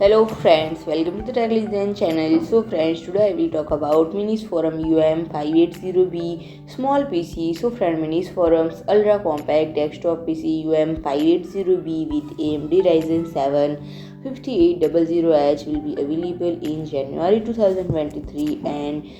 Hello friends, welcome to the Television channel. So friends, today I will talk about MINISFORUM UM580B small PC. So friend, MINISFORUM's ultra compact desktop PC UM580B with AMD Ryzen 7 5800H will be available in January 2023, and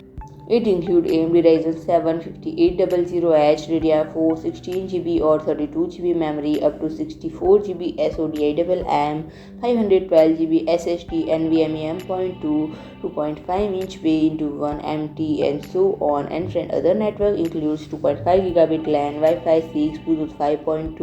it includes AMD Ryzen 7 5800H, DDR4 16GB or 32GB memory, up to 64GB SO-DIMM, 512GB SSD, NVMe M.2, 2.5-inch bay-into-1 MT, and so on. And friend, other network includes 2.5 Gigabit LAN, Wi-Fi 6, Bluetooth 5.2,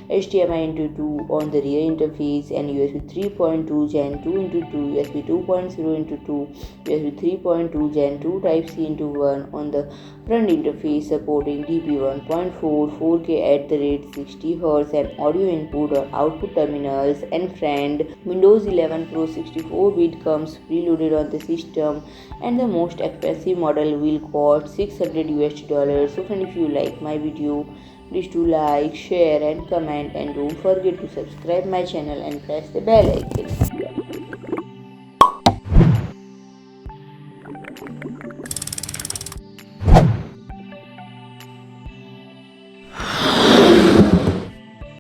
HDMI into 2 on the rear interface, and USB 3.2 Gen 2 into 2, USB 2.0 into 2, USB 3.2 Gen 2 Type-C into 1 on the front interface, supporting DP 1.4, 4K at the rate 60Hz, and audio input or output terminals. And friend, Windows 11 Pro 64-bit comes preloaded on the system, and the most expensive model will cost $600. So friend, if you like my video, please do like, share and comment, and don't forget to subscribe my channel and press the bell icon.